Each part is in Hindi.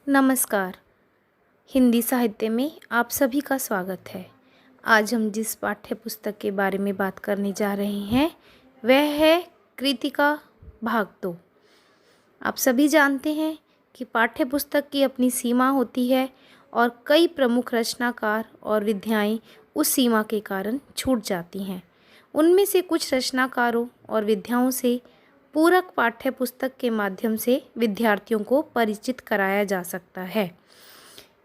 नमस्कार। हिंदी साहित्य में आप सभी का स्वागत है। आज हम जिस पाठ्य पुस्तक के बारे में बात करने जा रहे हैं वह है कृतिका भाग 2। आप सभी जानते हैं कि पाठ्य पुस्तक की अपनी सीमा होती है और कई प्रमुख रचनाकार और विधाएं उस सीमा के कारण छूट जाती हैं। उनमें से कुछ रचनाकारों और विधाओं से पूरक पाठ्य पुस्तक के माध्यम से विद्यार्थियों को परिचित कराया जा सकता है।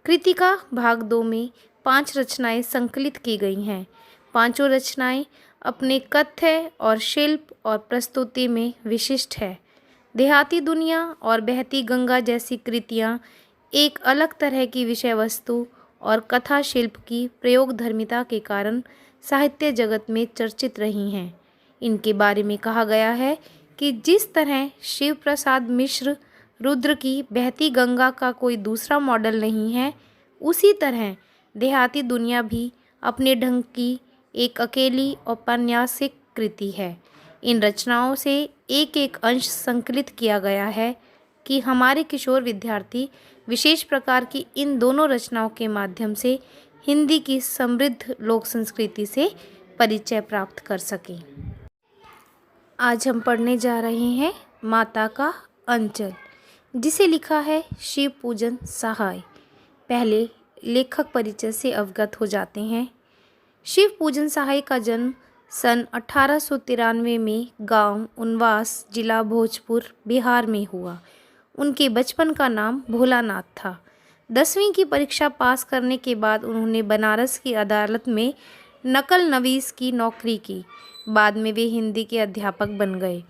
कृतिका भाग 2 में 5 रचनाएं संकलित की गई हैं। पांचों रचनाएं अपने कथ्य और शिल्प और प्रस्तुति में विशिष्ट है। देहाती दुनिया और बहती गंगा जैसी कृतियां एक अलग तरह की विषय वस्तु और कथा शिल्प की प्रयोगधर्मिता के कारण साहित्य जगत में चर्चित रही हैं। इनके बारे में कहा गया है कि जिस तरह शिव प्रसाद मिश्र रुद्र की बहती गंगा का कोई दूसरा मॉडल नहीं है, उसी तरह देहाती दुनिया भी अपने ढंग की एक अकेली औपन्यासिक कृति है। इन रचनाओं से एक एक अंश संकलित किया गया है कि हमारे किशोर विद्यार्थी विशेष प्रकार की इन दोनों रचनाओं के माध्यम से हिंदी की समृद्ध लोक संस्कृति से परिचय प्राप्त कर सकें। आज हम पढ़ने जा रहे हैं माता का अंचल, जिसे लिखा है शिव पूजन सहाय। पहले लेखक परिचय से अवगत हो जाते हैं। शिव पूजन सहाय का जन्म सन 1893 में गांव उनवास, जिला भोजपुर, बिहार में हुआ। उनके बचपन का नाम भोलानाथ था। 10वीं की परीक्षा पास करने के बाद उन्होंने बनारस की अदालत में नकल नवीस की नौकरी की। बाद में वे हिंदी के अध्यापक बन गए।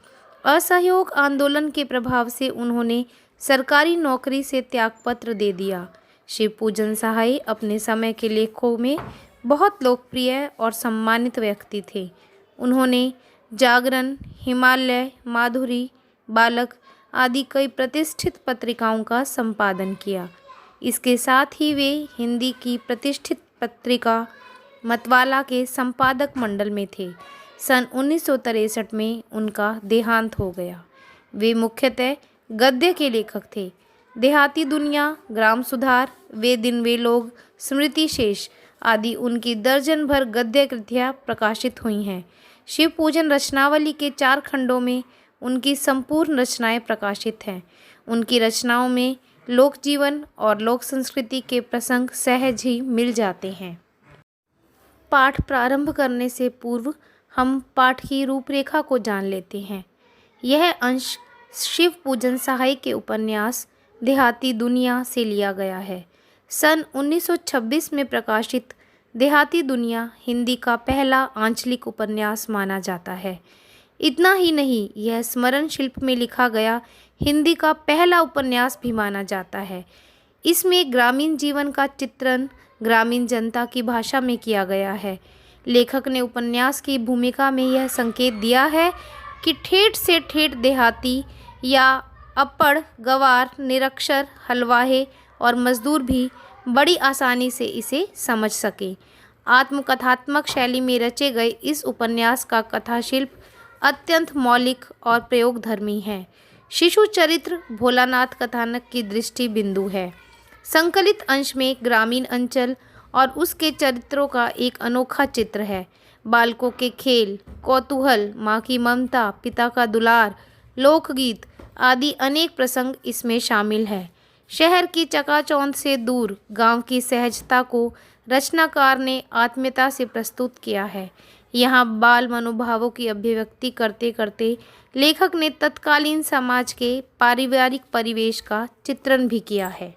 असहयोग आंदोलन के प्रभाव से उन्होंने सरकारी नौकरी से त्यागपत्र दे दिया। शिव पूजन सहाय अपने समय के लेखकों में बहुत लोकप्रिय और सम्मानित व्यक्ति थे। उन्होंने जागरण, हिमालय, माधुरी, बालक आदि कई प्रतिष्ठित पत्रिकाओं का संपादन किया। इसके साथ ही वे हिंदी की प्रतिष्ठित पत्रिका मतवाला के संपादक मंडल में थे। सन 1963 में उनका देहांत हो गया। वे मुख्यतः गद्य के लेखक थे। देहाती दुनिया, ग्राम सुधार, वे दिन वे लोग, स्मृति शेष आदि उनकी दर्जन भर गद्य कृतियाँ प्रकाशित हुई हैं। शिव पूजन रचनावली के 4 खंडों में उनकी संपूर्ण रचनाएं प्रकाशित हैं। उनकी रचनाओं में लोक जीवन और लोक संस्कृति के प्रसंग सहज ही मिल जाते हैं। पाठ प्रारंभ करने से पूर्व हम पाठ की रूपरेखा को जान लेते हैं। यह अंश शिव पूजन सहाय के उपन्यास देहाती दुनिया से लिया गया है। सन 1926 में प्रकाशित देहाती दुनिया हिंदी का पहला आंचलिक उपन्यास माना जाता है। इतना ही नहीं, यह स्मरण शिल्प में लिखा गया हिंदी का पहला उपन्यास भी माना जाता है। इसमें ग्रामीण जीवन का चित्रण ग्रामीण जनता की भाषा में किया गया है। लेखक ने उपन्यास की भूमिका में यह संकेत दिया है कि ठेठ से ठेठ देहाती या अपढ़, गवार, निरक्षर, हलवाहे और मजदूर भी बड़ी आसानी से इसे समझ सके। आत्मकथात्मक शैली में रचे गए इस उपन्यास का कथाशिल्प अत्यंत मौलिक और प्रयोगधर्मी है। शिशु चरित्र भोलानाथ कथानक की दृष्टि बिंदु है। संकलित अंश में ग्रामीण अंचल और उसके चरित्रों का एक अनोखा चित्र है। बालकों के खेल, कौतूहल, माँ की ममता, पिता का दुलार, लोकगीत आदि अनेक प्रसंग इसमें शामिल है। शहर की चकाचौंध से दूर गांव की सहजता को रचनाकार ने आत्मीयता से प्रस्तुत किया है। यहाँ बाल मनोभावों की अभिव्यक्ति करते करते लेखक ने तत्कालीन समाज के पारिवारिक परिवेश का चित्रण भी किया है।